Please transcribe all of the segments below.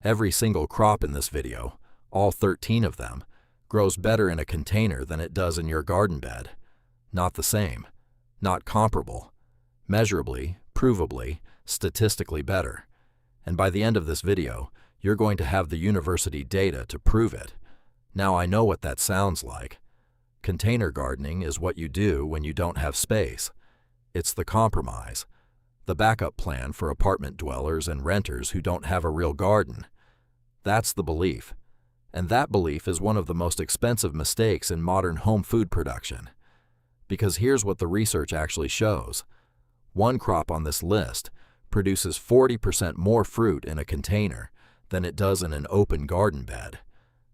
Every single crop in this video, all 13 of them, grows better in a container than it does in your garden bed. Not the same, not comparable, measurably, provably, statistically better. And by the end of this video, you're going to have the university data to prove it. Now I know what that sounds like. Container gardening is what you do when you don't have space. It's the compromise, the backup plan for apartment dwellers and renters who don't have a real garden. That's the belief. And that belief is one of the most expensive mistakes in modern home food production. Because here's what the research actually shows. One crop on this list produces 40% more fruit in a container than it does in an open garden bed.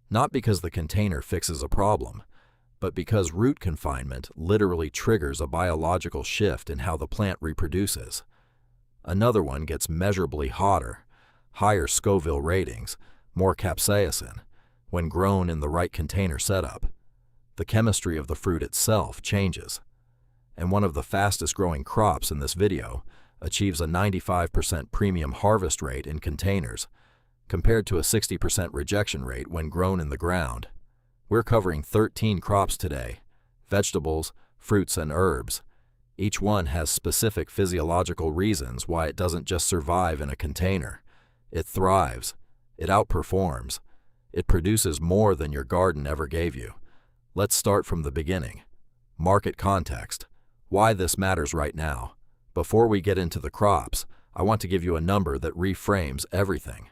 Not because the container fixes a problem, but because root confinement literally triggers a biological shift in how the plant reproduces. Another one gets measurably hotter, higher Scoville ratings, more capsaicin, when grown in the right container setup. The chemistry of the fruit itself changes. And one of the fastest growing crops in this video achieves a 95% premium harvest rate in containers, compared to a 60% rejection rate when grown in the ground. We're covering 13 crops today: vegetables, fruits, and herbs. Each one has specific physiological reasons why it doesn't just survive in a container. It thrives. It outperforms. It produces more than your garden ever gave you. Let's start from the beginning. Market context. Why this matters right now. Before we get into the crops, I want to give you a number that reframes everything.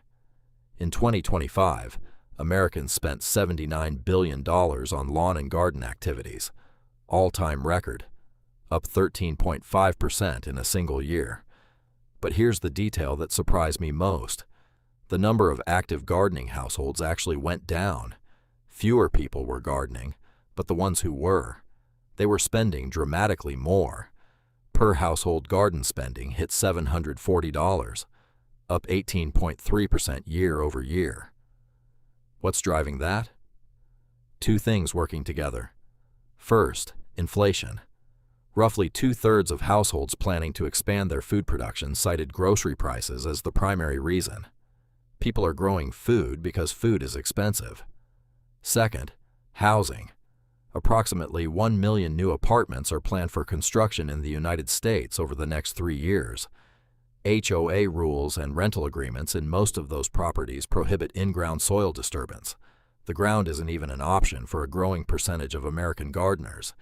In 2025, Americans spent $79 billion on lawn and garden activities, all-time record, up 13.5% in a single year. But here's the detail that surprised me most. The number of active gardening households actually went down. Fewer people were gardening, but the ones who were, they were spending dramatically more. Per household garden spending hit $740, up 18.3% year over year. What's driving that? Two things working together. First, inflation. Roughly 2/3 of households planning to expand their food production cited grocery prices as the primary reason. People are growing food because food is expensive. Second, housing. Approximately 1 million new apartments are planned for construction in the United States over the next 3 years. HOA rules and rental agreements in most of those properties prohibit in-ground soil disturbance. The ground isn't even an option for a growing percentage of American gardeners.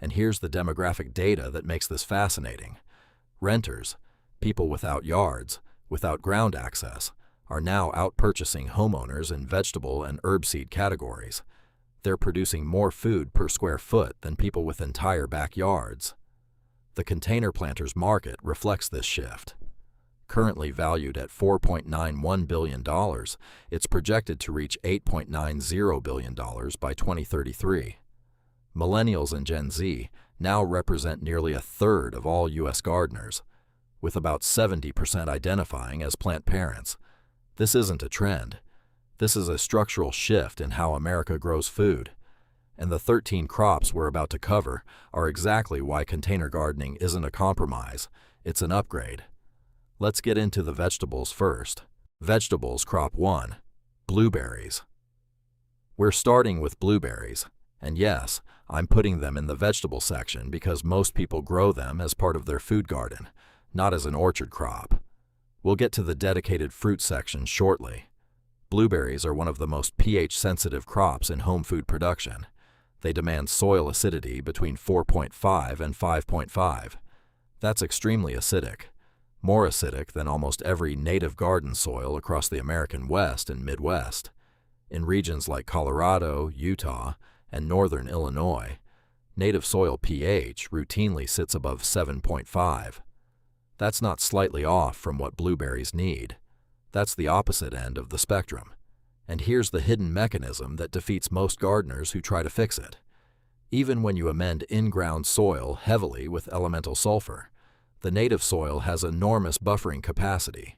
And here's the demographic data that makes this fascinating. Renters, people without yards, without ground access, are now out-purchasing homeowners in vegetable and herb seed categories. They're producing more food per square foot than people with entire backyards. The container planters market reflects this shift. Currently valued at $4.91 billion, it's projected to reach $8.90 billion by 2033. Millennials and Gen Z now represent nearly 1/3 of all U.S. gardeners, with about 70% identifying as plant parents. This isn't a trend. This is a structural shift in how America grows food. And the 13 crops we're about to cover are exactly why container gardening isn't a compromise, it's an upgrade. Let's get into the vegetables first. Vegetables crop 1. Blueberries. We're starting with blueberries. And yes, I'm putting them in the vegetable section because most people grow them as part of their food garden, not as an orchard crop. We'll get to the dedicated fruit section shortly. Blueberries are one of the most pH-sensitive crops in home food production. They demand soil acidity between 4.5 and 5.5. That's extremely acidic, more acidic than almost every native garden soil across the American West and Midwest. In regions like Colorado, Utah, and northern Illinois, native soil pH routinely sits above 7.5. That's not slightly off from what blueberries need. That's the opposite end of the spectrum. And here's the hidden mechanism that defeats most gardeners who try to fix it. Even when you amend in-ground soil heavily with elemental sulfur, the native soil has enormous buffering capacity.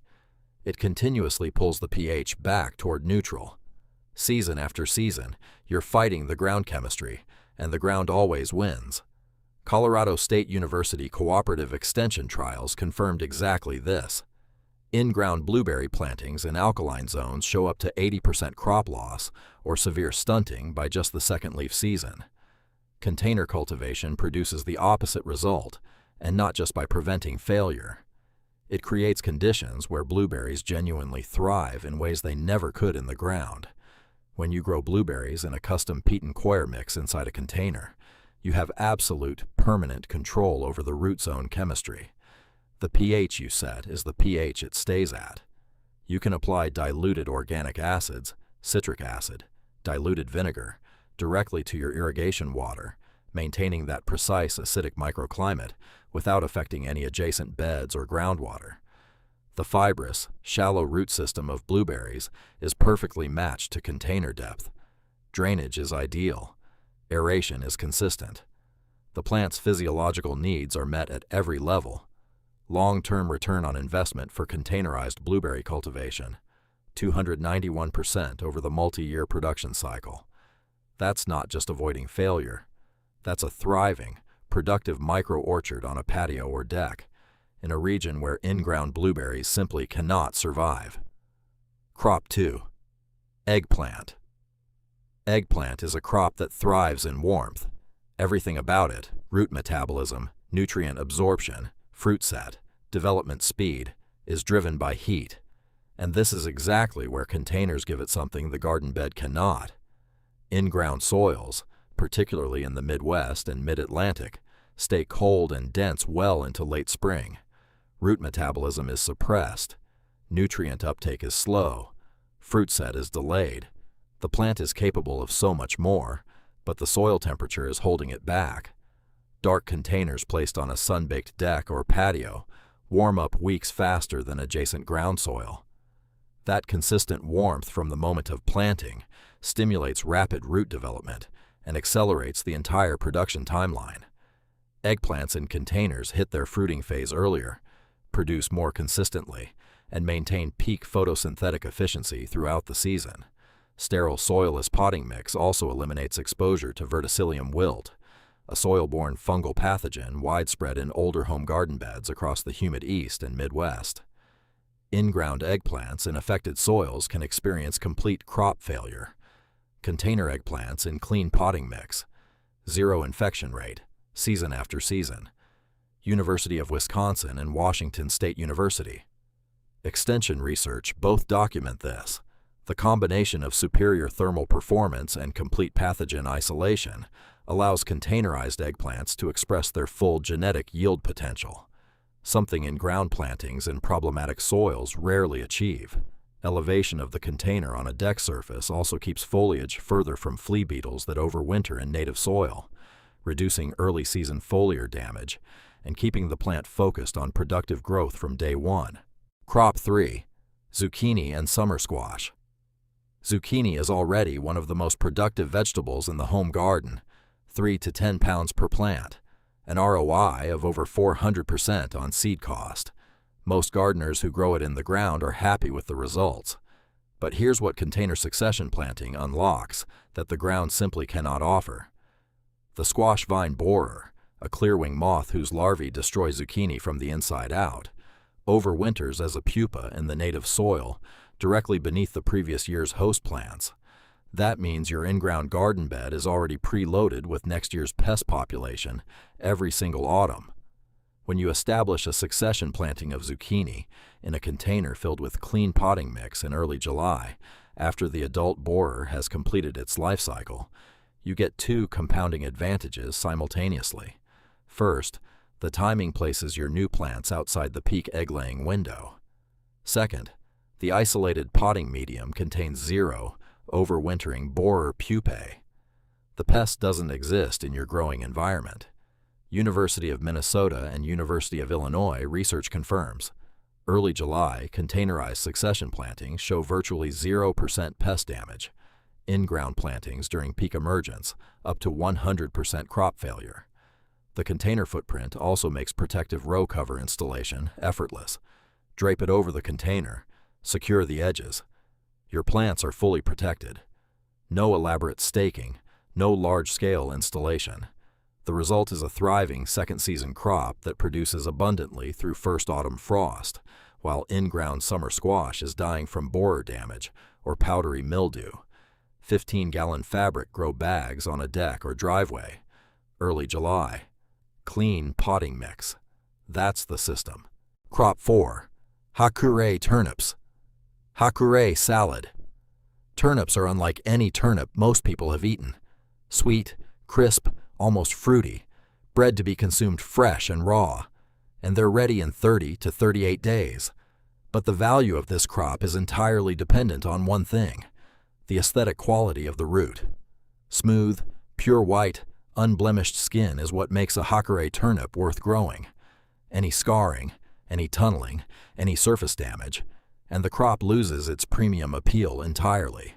It continuously pulls the pH back toward neutral. Season after season, you're fighting the ground chemistry, and the ground always wins. Colorado State University cooperative extension trials confirmed exactly this. In-ground blueberry plantings in alkaline zones show up to 80% crop loss or severe stunting by just the second leaf season. Container cultivation produces the opposite result, and not just by preventing failure. It creates conditions where blueberries genuinely thrive in ways they never could in the ground. When you grow blueberries in a custom peat and coir mix inside a container, you have absolute, permanent control over the root zone chemistry. The pH you set is the pH it stays at. You can apply diluted organic acids, citric acid, diluted vinegar, directly to your irrigation water, maintaining that precise acidic microclimate without affecting any adjacent beds or groundwater. The fibrous, shallow root system of blueberries is perfectly matched to container depth. Drainage is ideal. Aeration is consistent. The plant's physiological needs are met at every level. Long-term return on investment for containerized blueberry cultivation, 291% over the multi-year production cycle. That's not just avoiding failure. That's a thriving, productive micro-orchard on a patio or deck, in a region where in-ground blueberries simply cannot survive. Crop 2. Eggplant. Eggplant is a crop that thrives in warmth. Everything about it, root metabolism, nutrient absorption, fruit set, development speed, is driven by heat. And this is exactly where containers give it something the garden bed cannot. In-ground soils, particularly in the Midwest and Mid-Atlantic, stay cold and dense well into late spring. Root metabolism is suppressed. Nutrient uptake is slow. Fruit set is delayed. The plant is capable of so much more, but the soil temperature is holding it back. Dark containers placed on a sun-baked deck or patio warm up weeks faster than adjacent ground soil. That consistent warmth from the moment of planting stimulates rapid root development and accelerates the entire production timeline. Eggplants in containers hit their fruiting phase earlier, produce more consistently, and maintain peak photosynthetic efficiency throughout the season. Sterile soilless potting mix also eliminates exposure to verticillium wilt, a soil-borne fungal pathogen widespread in older home garden beds across the humid East and Midwest. In-ground eggplants in affected soils can experience complete crop failure. Container eggplants in clean potting mix, 0 infection rate, season after season. University of Wisconsin and Washington State University. Extension research both document this. The combination of superior thermal performance and complete pathogen isolation allows containerized eggplants to express their full genetic yield potential, something in-ground plantings in problematic soils rarely achieve. Elevation of the container on a deck surface also keeps foliage further from flea beetles that overwinter in native soil, reducing early season foliar damage and keeping the plant focused on productive growth from day one. Crop 3. Zucchini and summer squash. Zucchini is already one of the most productive vegetables in the home garden, 3 to 10 pounds per plant, an ROI of over 400% on seed cost. Most gardeners who grow it in the ground are happy with the results. But here's what container succession planting unlocks that the ground simply cannot offer. The squash vine borer, a clearwing moth whose larvae destroy zucchini from the inside out, overwinters as a pupa in the native soil directly beneath the previous year's host plants. That means your in-ground garden bed is already preloaded with next year's pest population every single autumn. When you establish a succession planting of zucchini in a container filled with clean potting mix in early July, after the adult borer has completed its life cycle, you get 2 compounding advantages simultaneously. First, the timing places your new plants outside the peak egg-laying window. Second, the isolated potting medium contains 0 overwintering borer pupae. The pest doesn't exist in your growing environment. University of Minnesota and University of Illinois research confirms. Early July containerized succession plantings show virtually 0% pest damage. In-ground plantings during peak emergence up to 100% crop failure. The container footprint also makes protective row cover installation effortless. Drape it over the container. Secure the edges. Your plants are fully protected. No elaborate staking, no large-scale installation. The result is a thriving second-season crop that produces abundantly through first autumn frost, while in-ground summer squash is dying from borer damage or powdery mildew. 15-gallon fabric grow bags on a deck or driveway. Early July. Clean potting mix. That's the system. Crop 4. Hakure turnips. Hakure salad. Turnips are unlike any turnip most people have eaten. Sweet, crisp, almost fruity, bred to be consumed fresh and raw, and they're ready in 30 to 38 days. But the value of this crop is entirely dependent on one thing: the aesthetic quality of the root. Smooth, pure white, unblemished skin is what makes a Hakure turnip worth growing. Any scarring, any tunneling, any surface damage, and the crop loses its premium appeal entirely.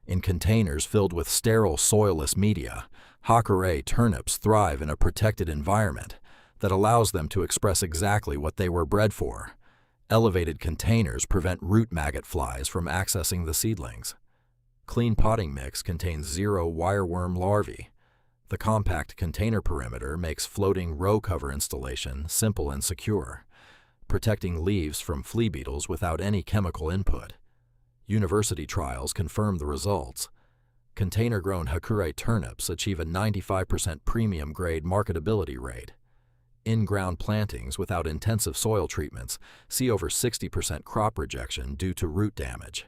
In containers filled with sterile, soilless media, Hakure turnips thrive in a protected environment that allows them to express exactly what they were bred for. Elevated containers prevent root maggot flies from accessing the seedlings. Clean potting mix contains 0 wireworm larvae. The compact container perimeter makes floating row cover installation simple and secure, protecting leaves from flea beetles without any chemical input. University trials confirm the results. Container-grown Hakure turnips achieve a 95% premium grade marketability rate. In-ground plantings without intensive soil treatments see over 60% crop rejection due to root damage.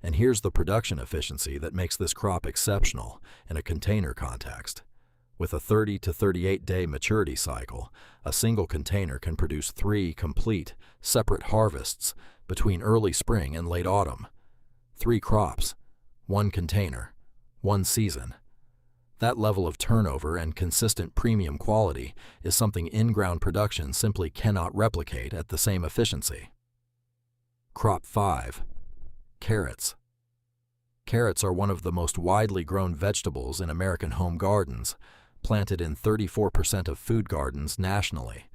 And here's the production efficiency that makes this crop exceptional in a container context. With a 30 to 38 day maturity cycle, a single container can produce 3 complete, separate harvests between early spring and late autumn. 3 crops, 1 container, 1 season. That level of turnover and consistent premium quality is something in-ground production simply cannot replicate at the same efficiency. Crop 5. Carrots. Carrots are one of the most widely grown vegetables in American home gardens, planted in 34% of food gardens nationally.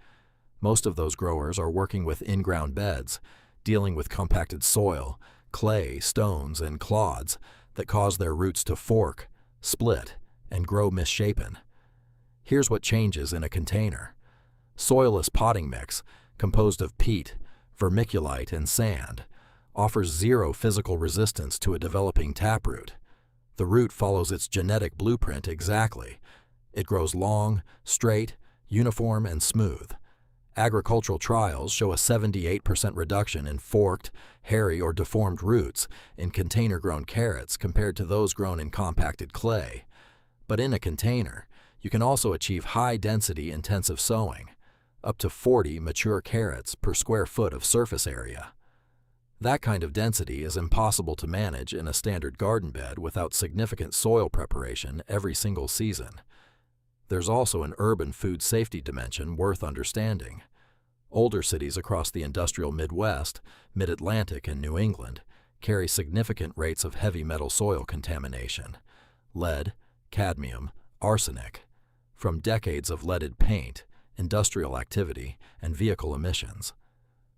Most of those growers are working with in-ground beds, dealing with compacted soil, clay, stones, and clods that cause their roots to fork, split, and grow misshapen. Here's what changes in a container. Soilless potting mix, composed of peat, vermiculite, and sand, offers 0 physical resistance to a developing taproot. The root follows its genetic blueprint exactly. It grows long, straight, uniform, and smooth. Agricultural trials show a 78% reduction in forked, hairy, or deformed roots in container-grown carrots compared to those grown in compacted clay. But in a container, you can also achieve high-density intensive sowing, up to 40 mature carrots per square foot of surface area. That kind of density is impossible to manage in a standard garden bed without significant soil preparation every single season. There's also an urban food safety dimension worth understanding. Older cities across the industrial Midwest, Mid-Atlantic, and New England carry significant rates of heavy metal soil contamination, lead, cadmium, arsenic, from decades of leaded paint, industrial activity, and vehicle emissions.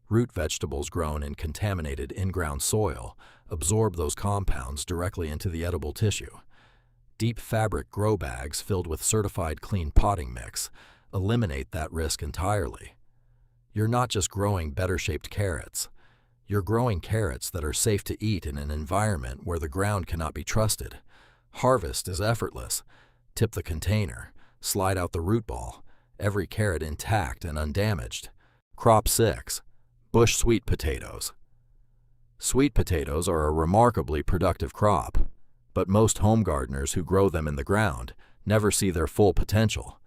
Root vegetables grown in contaminated in-ground soil absorb those compounds directly into the edible tissue. Deep fabric grow bags filled with certified clean potting mix eliminate that risk entirely. You're not just growing better-shaped carrots. You're growing carrots that are safe to eat in an environment where the ground cannot be trusted. Harvest is effortless. Tip the container, slide out the root ball, every carrot intact and undamaged. Crop 6. Bush sweet potatoes. Sweet potatoes are a remarkably productive crop, but most home gardeners who grow them in the ground never see their full potential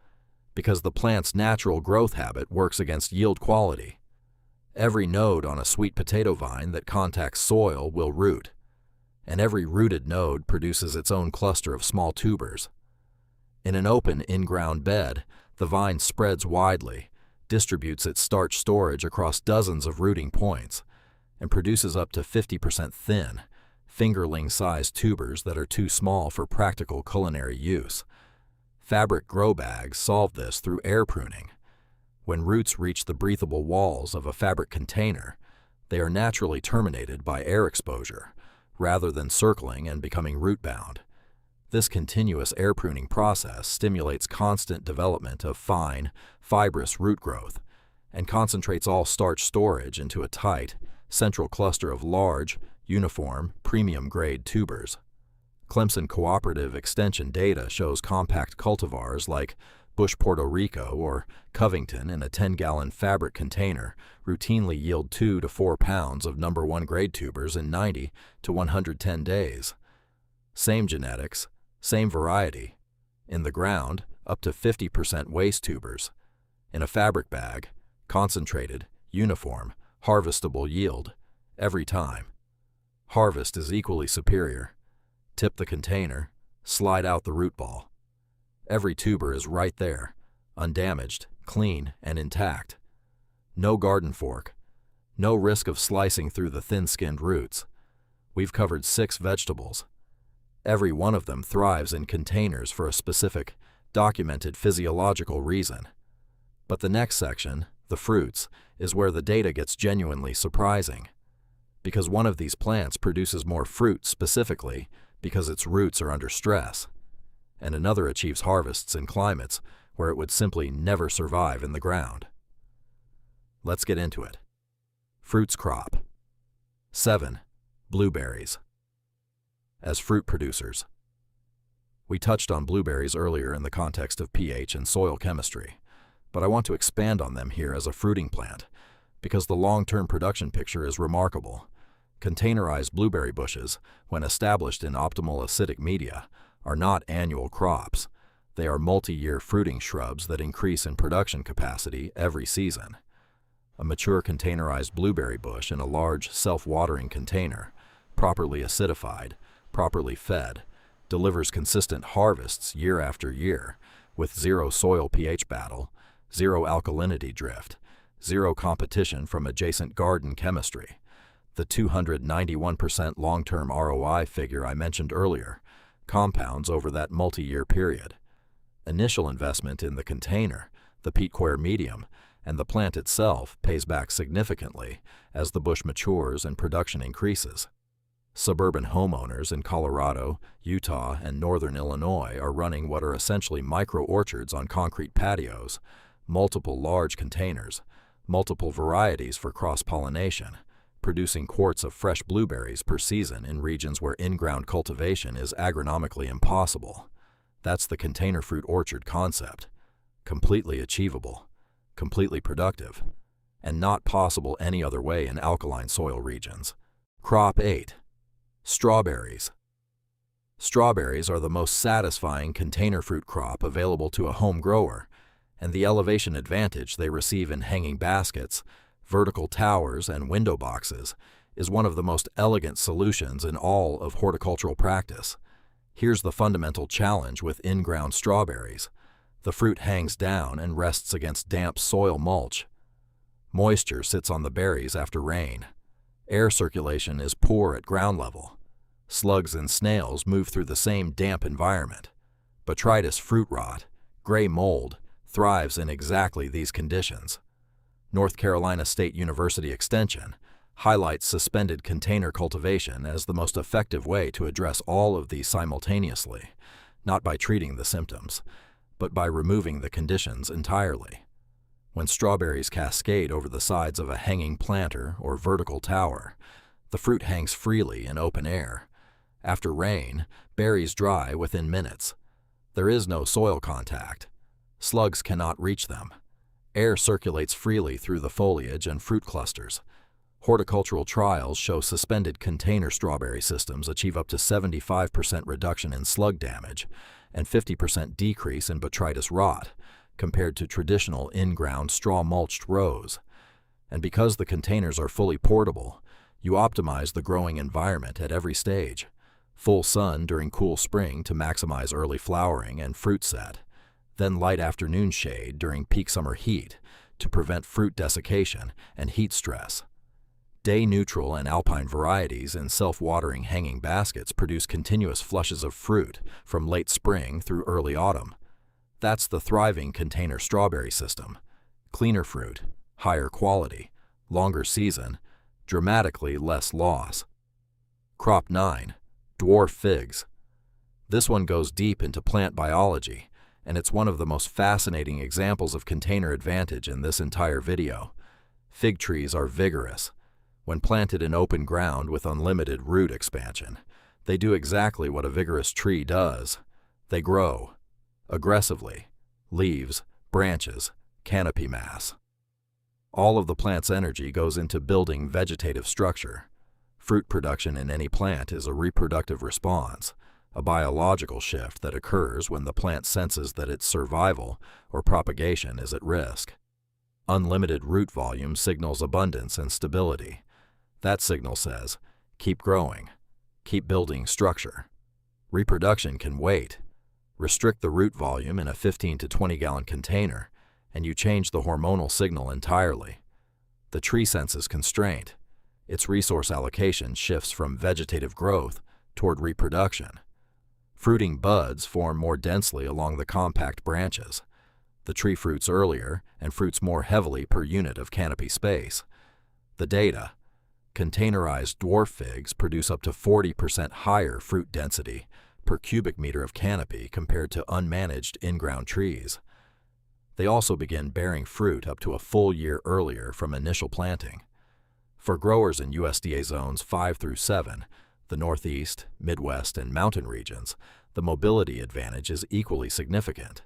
because the plant's natural growth habit works against yield quality. Every node on a sweet potato vine that contacts soil will root, and every rooted node produces its own cluster of small tubers. In an open in-ground bed, the vine spreads widely, distributes its starch storage across dozens of rooting points, and produces up to 50% thin, fingerling-sized tubers that are too small for practical culinary use. Fabric grow bags solve this through air pruning. When roots reach the breathable walls of a fabric container, they are naturally terminated by air exposure, rather than circling and becoming root-bound. This continuous air pruning process stimulates constant development of fine, fibrous root growth, and concentrates all starch storage into a tight, central cluster of large, uniform, premium-grade tubers. Clemson Cooperative Extension data shows compact cultivars like Bush Puerto Rico or Covington in a 10-gallon fabric container routinely yield 2 to 4 pounds of number 1 grade tubers in 90 to 110 days. Same genetics, same variety. In the ground, up to 50% waste tubers. In a fabric bag, concentrated, uniform, harvestable yield, every time. Harvest is equally superior. Tip the container, slide out the root ball. Every tuber is right there, undamaged, clean, and intact. No garden fork. No risk of slicing through the thin-skinned roots. We've covered 6 vegetables. Every one of them thrives in containers for a specific, documented physiological reason. But the next section, the fruits, is where the data gets genuinely surprising. Because one of these plants produces more fruit specifically because its roots are under stress, and another achieves harvests in climates where it would simply never survive in the ground. Let's get into it. Fruits crop. 7. Blueberries. As fruit producers. We touched on blueberries earlier in the context of pH and soil chemistry, but I want to expand on them here as a fruiting plant because the long-term production picture is remarkable. Containerized blueberry bushes, when established in optimal acidic media, are not annual crops. They are multi-year fruiting shrubs that increase in production capacity every season. A mature containerized blueberry bush in a large, self-watering container, properly acidified, properly fed, delivers consistent harvests year after year, with 0 soil pH battle, 0 alkalinity drift, 0 competition from adjacent garden chemistry. The 291% long-term ROI figure I mentioned earlier compounds over that multi-year period. Initial investment in the container, the peat-coir medium, and the plant itself pays back significantly as the bush matures and production increases. Suburban homeowners in Colorado, Utah, and northern Illinois are running what are essentially micro-orchards on concrete patios, multiple large containers, multiple varieties for cross-pollination, producing quarts of fresh blueberries per season in regions where in-ground cultivation is agronomically impossible. That's the container fruit orchard concept. Completely achievable, completely productive, and not possible any other way in alkaline soil regions. Crop 8. Strawberries. Strawberries are the most satisfying container fruit crop available to a home grower, and the elevation advantage they receive in hanging baskets, vertical towers, and window boxes is one of the most elegant solutions in all of horticultural practice. Here's the fundamental challenge with in-ground strawberries. The fruit hangs down and rests against damp soil mulch. Moisture sits on the berries after rain. Air circulation is poor at ground level. Slugs and snails move through the same damp environment. Botrytis fruit rot, gray mold, thrives in exactly these conditions. North Carolina State University Extension highlights suspended container cultivation as the most effective way to address all of these simultaneously, not by treating the symptoms, but by removing the conditions entirely. When strawberries cascade over the sides of a hanging planter or vertical tower, the fruit hangs freely in open air. After rain, berries dry within minutes. There is no soil contact. Slugs cannot reach them. Air circulates freely through the foliage and fruit clusters. Horticultural trials show suspended container strawberry systems achieve up to 75% reduction in slug damage and 50% decrease in botrytis rot compared to traditional in-ground straw-mulched rows. And because the containers are fully portable, you optimize the growing environment at every stage. Full sun during cool spring to maximize early flowering and fruit set, then light afternoon shade during peak summer heat to prevent fruit desiccation and heat stress. Day-neutral and alpine varieties in self-watering hanging baskets produce continuous flushes of fruit from late spring through early autumn. That's the thriving container strawberry system. Cleaner fruit, higher quality, longer season, dramatically less loss. Crop 9. Dwarf figs. This one goes deep into plant biology and it's one of the most fascinating examples of container advantage in this entire video. Fig trees are vigorous. When planted in open ground with unlimited root expansion, they do exactly what a vigorous tree does. They grow aggressively. Leaves, branches, canopy mass. All of the plant's energy goes into building vegetative structure. Fruit production in any plant is a reproductive response, a biological shift that occurs when the plant senses that its survival or propagation is at risk. Unlimited root volume signals abundance and stability. That signal says, keep growing, keep building structure. Reproduction can wait. Restrict the root volume in a 15 to 20 gallon container, and you change the hormonal signal entirely. The tree senses constraint. Its resource allocation shifts from vegetative growth toward reproduction. Fruiting buds form more densely along the compact branches. The tree fruits earlier and fruits more heavily per unit of canopy space. The data: containerized dwarf figs produce up to 40% higher fruit density per cubic meter of canopy compared to unmanaged in-ground trees. They also begin bearing fruit up to a full year earlier from initial planting. For growers in USDA zones 5 through 7, the Northeast, Midwest, and mountain regions, the mobility advantage is equally significant.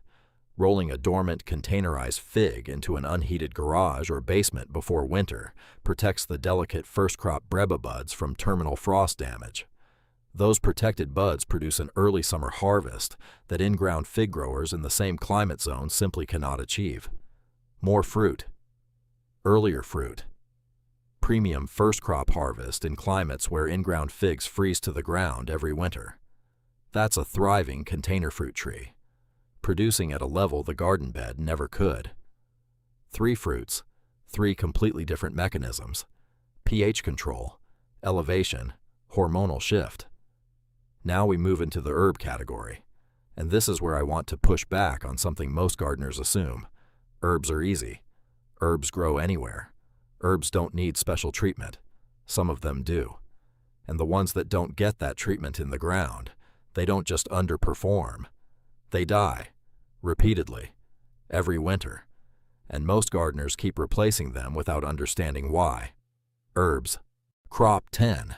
Rolling a dormant containerized fig into an unheated garage or basement before winter protects the delicate first-crop breba buds from terminal frost damage. Those protected buds produce an early summer harvest that in-ground fig growers in the same climate zone simply cannot achieve. More fruit. Earlier fruit. Premium first-crop harvest in climates where in-ground figs freeze to the ground every winter. That's a thriving container fruit tree, producing at a level the garden bed never could. 3 fruits, 3 completely different mechanisms: pH control, elevation, hormonal shift. Now we move into the herb category, and this is where I want to push back on something most gardeners assume. Herbs are easy. Herbs grow anywhere. Herbs don't need special treatment. Some of them do. And the ones that don't get that treatment in the ground, they don't just underperform. They die, repeatedly, every winter. And most gardeners keep replacing them without understanding why. Herbs. Crop 10.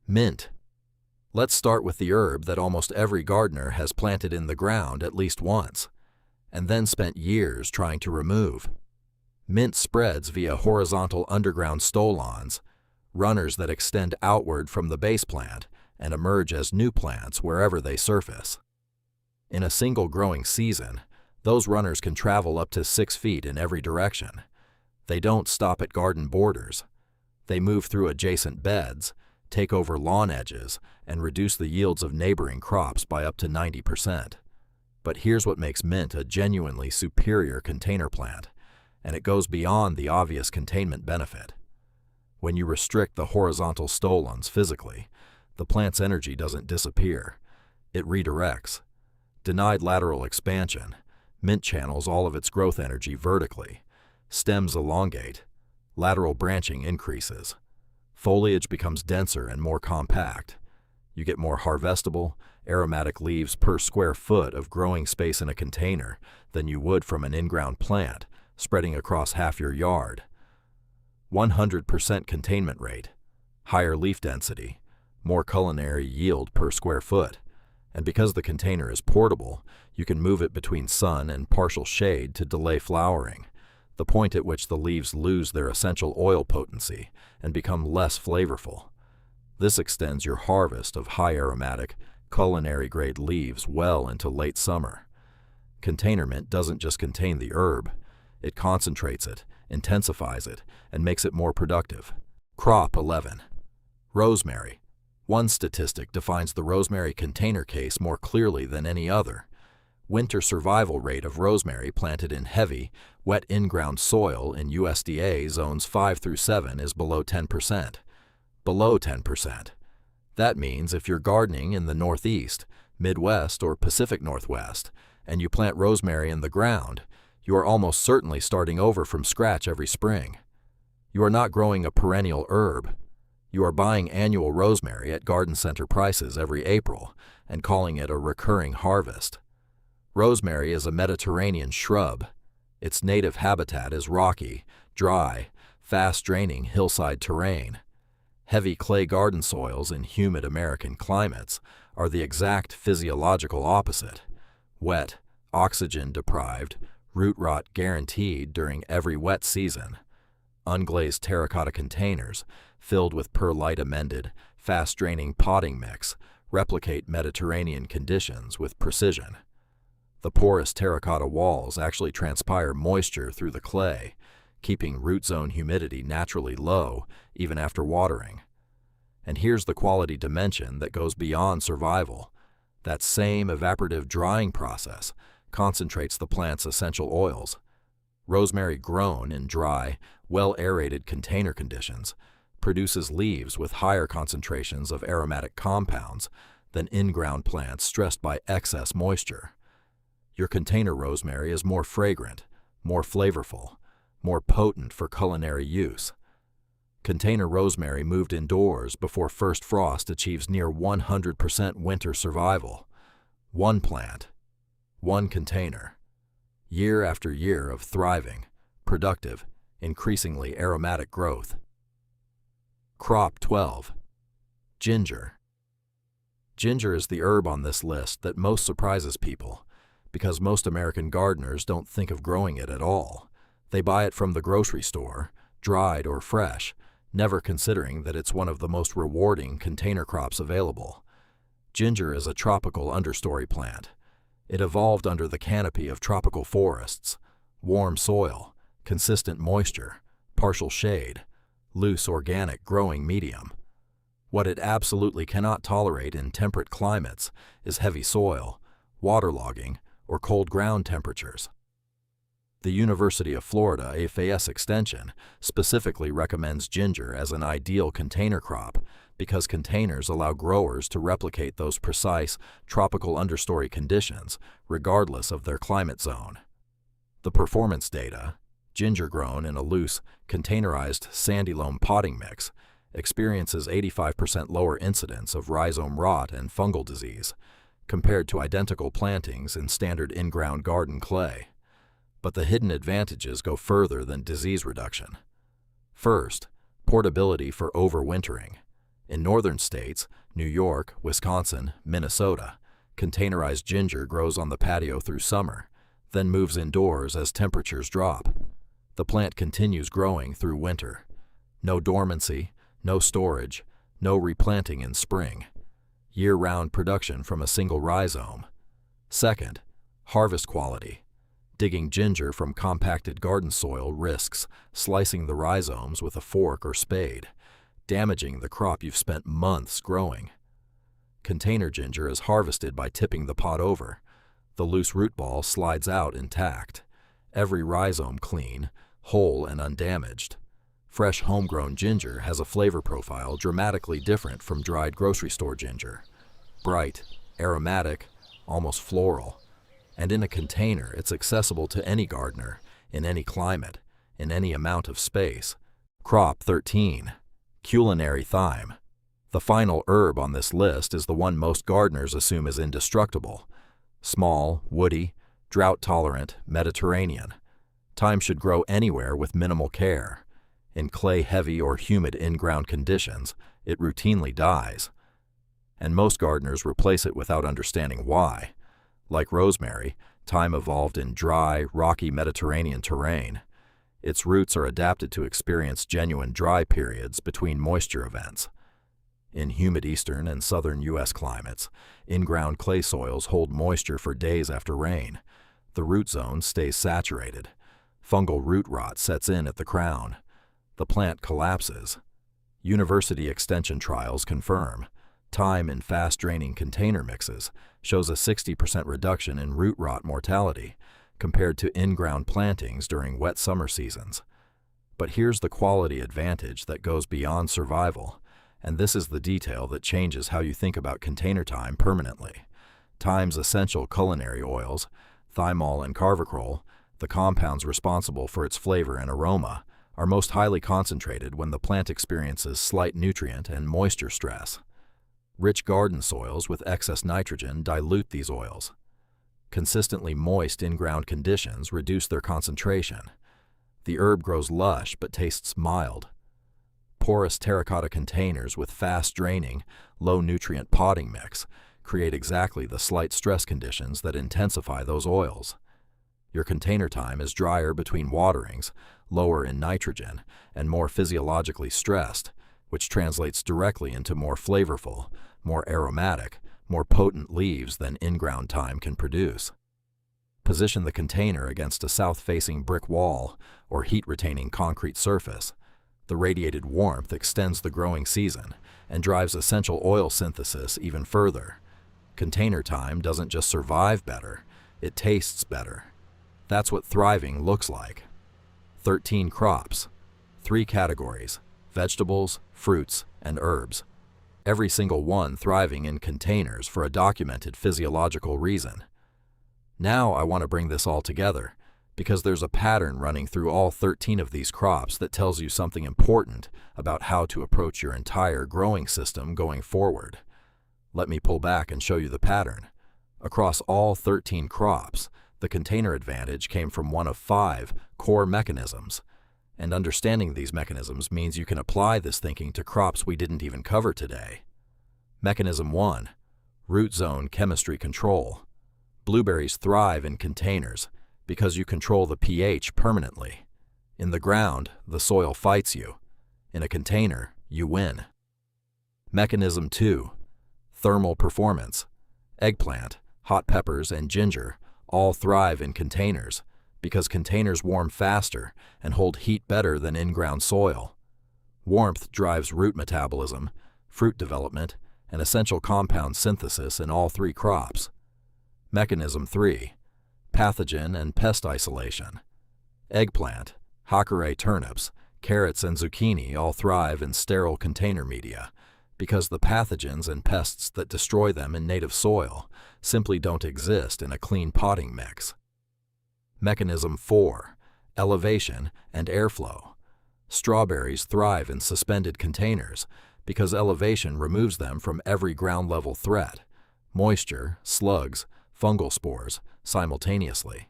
Mint. Let's start with the herb that almost every gardener has planted in the ground at least once, and then spent years trying to remove. Mint spreads via horizontal underground stolons, runners that extend outward from the base plant and emerge as new plants wherever they surface. In a single growing season, those runners can travel up to 6 feet in every direction. They don't stop at garden borders. They move through adjacent beds, take over lawn edges, and reduce the yields of neighboring crops by up to 90%. But here's what makes mint a genuinely superior container plant, and it goes beyond the obvious containment benefit. When you restrict the horizontal stolons physically, the plant's energy doesn't disappear. It redirects. Denied lateral expansion, mint channels all of its growth energy vertically. Stems elongate. Lateral branching increases. Foliage becomes denser and more compact. You get more harvestable, aromatic leaves per square foot of growing space in a container than you would from an in-ground plant spreading across half your yard. 100% containment rate, higher leaf density, more culinary yield per square foot. And because the container is portable, you can move it between sun and partial shade to delay flowering, the point at which the leaves lose their essential oil potency and become less flavorful. This extends your harvest of high aromatic, culinary-grade leaves well into late summer. Container mint doesn't just contain the herb, it concentrates it, intensifies it, and makes it more productive. Crop 11. Rosemary. One statistic defines the rosemary container case more clearly than any other. Winter survival rate of rosemary planted in heavy, wet in-ground soil in USDA zones 5 through 7 is below 10%. Below 10%. That means if you're gardening in the Northeast, Midwest, or Pacific Northwest, and you plant rosemary in the ground, you are almost certainly starting over from scratch every spring. You are not growing a perennial herb. You are buying annual rosemary at garden center prices every April and calling it a recurring harvest. Rosemary is a Mediterranean shrub. Its native habitat is rocky, dry, fast-draining hillside terrain. Heavy clay garden soils in humid American climates are the exact physiological opposite. Wet, oxygen-deprived, root rot guaranteed during every wet season. Unglazed terracotta containers, filled with perlite-amended, fast-draining potting mix, replicate Mediterranean conditions with precision. The porous terracotta walls actually transpire moisture through the clay, keeping root zone humidity naturally low even after watering. And here's the quality dimension that goes beyond survival. That same evaporative drying process concentrates the plant's essential oils. Rosemary grown in dry, well-aerated container conditions produces leaves with higher concentrations of aromatic compounds than in-ground plants stressed by excess moisture. Your container rosemary is more fragrant, more flavorful, more potent for culinary use. Container rosemary moved indoors before first frost achieves near 100% winter survival. One plant, one container. Year after year of thriving, productive, increasingly aromatic growth. Crop 12. Ginger. Ginger is the herb on this list that most surprises people, because most American gardeners don't think of growing it at all. They buy it from the grocery store, dried or fresh, never considering that it's one of the most rewarding container crops available. Ginger is a tropical understory plant. It evolved under the canopy of tropical forests, warm soil, consistent moisture, partial shade, loose organic growing medium. What it absolutely cannot tolerate in temperate climates is heavy soil, waterlogging, or cold ground temperatures. The University of Florida AFAS Extension specifically recommends ginger as an ideal container crop because containers allow growers to replicate those precise tropical understory conditions regardless of their climate zone. The performance data, ginger grown in a loose, containerized sandy loam potting mix, experiences 85% lower incidence of rhizome rot and fungal disease compared to identical plantings in standard in-ground garden clay. But the hidden advantages go further than disease reduction. First, portability for overwintering. In northern states, New York, Wisconsin, Minnesota, containerized ginger grows on the patio through summer, then moves indoors as temperatures drop. The plant continues growing through winter. No dormancy, no storage, no replanting in spring. Year-round production from a single rhizome. Second, harvest quality. Digging ginger from compacted garden soil risks slicing the rhizomes with a fork or spade, damaging the crop you've spent months growing. Container ginger is harvested by tipping the pot over. The loose root ball slides out intact. Every rhizome clean, whole and undamaged. Fresh homegrown ginger has a flavor profile dramatically different from dried grocery store ginger. Bright, aromatic, almost floral. And in a container, it's accessible to any gardener, in any climate, in any amount of space. Crop 13. Culinary thyme. The final herb on this list is the one most gardeners assume is indestructible. Small, woody, drought-tolerant, Mediterranean. Thyme should grow anywhere with minimal care. In clay-heavy or humid in-ground conditions, it routinely dies. And most gardeners replace it without understanding why. Like rosemary, thyme evolved in dry, rocky Mediterranean terrain. Its roots are adapted to experience genuine dry periods between moisture events. In humid eastern and southern U.S. climates, in-ground clay soils hold moisture for days after rain. The root zone stays saturated. Fungal root rot sets in at the crown. The plant collapses. University extension trials confirm thyme in fast-draining container mixes shows a 60% reduction in root rot mortality compared to in-ground plantings during wet summer seasons. But here's the quality advantage that goes beyond survival, and this is the detail that changes how you think about container thyme permanently. Thyme's essential culinary oils, thymol and carvacrol, the compounds responsible for its flavor and aroma, are most highly concentrated when the plant experiences slight nutrient and moisture stress. Rich garden soils with excess nitrogen dilute these oils. Consistently moist in-ground conditions reduce their concentration. The herb grows lush but tastes mild. Porous terracotta containers with fast-draining, low-nutrient potting mix create exactly the slight stress conditions that intensify those oils. Your container time is drier between waterings, lower in nitrogen, and more physiologically stressed, which translates directly into more flavorful, more aromatic, more potent leaves than in-ground time can produce. Position the container against a south-facing brick wall or heat-retaining concrete surface. The radiated warmth extends the growing season and drives essential oil synthesis even further. Container time doesn't just survive better, it tastes better. That's what thriving looks like. 13 crops, 3 categories: vegetables, fruits, and herbs. Every single one thriving in containers for a documented physiological reason. Now I want to bring this all together, because there's a pattern running through all 13 of these crops that tells you something important about how to approach your entire growing system going forward. Let me pull back and show you the pattern. Across all 13 crops, the container advantage came from one of 5 core mechanisms, and understanding these mechanisms means you can apply this thinking to crops we didn't even cover today. Mechanism 1: root zone chemistry control. Blueberries thrive in containers because you control the pH permanently. In the ground, the soil fights you. In a container, you win. Mechanism 2: thermal performance. Eggplant, hot peppers, and ginger all thrive in containers because containers warm faster and hold heat better than in-ground soil. Warmth drives root metabolism, fruit development, and essential compound synthesis in all 3 crops. Mechanism 3: pathogen and pest isolation. Eggplant, Hakurei turnips, carrots, and zucchini all thrive in sterile container media because the pathogens and pests that destroy them in native soil simply don't exist in a clean potting mix. Mechanism 4: elevation and airflow. Strawberries thrive in suspended containers because elevation removes them from every ground-level threat: moisture, slugs, fungal spores, simultaneously.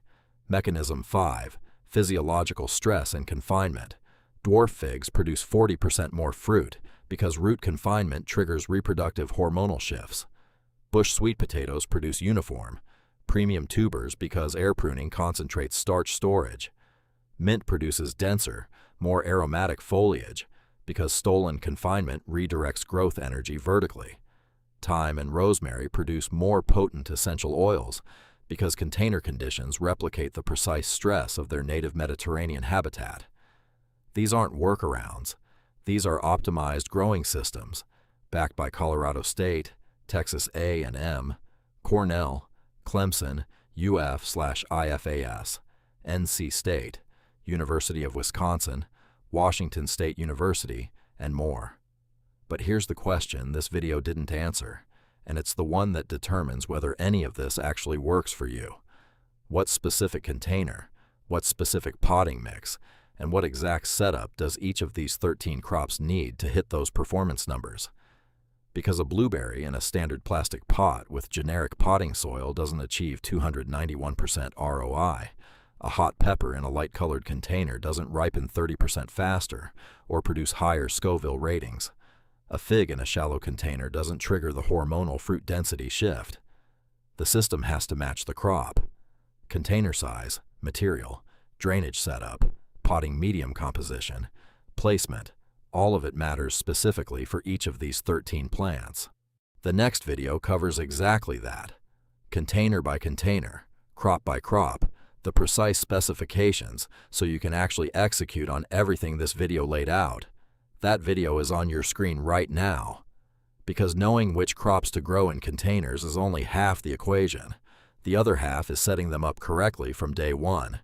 Mechanism 5: physiological stress and confinement. Dwarf figs produce 40% more fruit because root confinement triggers reproductive hormonal shifts. Bush sweet potatoes produce uniform, premium tubers because air pruning concentrates starch storage. Mint produces denser, more aromatic foliage because stolen confinement redirects growth energy vertically. Thyme and rosemary produce more potent essential oils because container conditions replicate the precise stress of their native Mediterranean habitat. These aren't workarounds. These are optimized growing systems, backed by Colorado State, Texas A&M, Cornell, Clemson, UF/IFAS, NC State, University of Wisconsin, Washington State University, and more. But here's the question this video didn't answer, and it's the one that determines whether any of this actually works for you. What specific container, what specific potting mix, and what exact setup does each of these 13 crops need to hit those performance numbers? Because a blueberry in a standard plastic pot with generic potting soil doesn't achieve 291% ROI. A hot pepper in a light-colored container doesn't ripen 30% faster or produce higher Scoville ratings. A fig in a shallow container doesn't trigger the hormonal fruit density shift. The system has to match the crop. Container size, material, drainage setup, potting medium composition, placement, all of it matters specifically for each of these 13 plants. The next video covers exactly that. Container by container, crop by crop, the precise specifications so you can actually execute on everything this video laid out. That video is on your screen right now. Because knowing which crops to grow in containers is only half the equation. The other half is setting them up correctly from day one.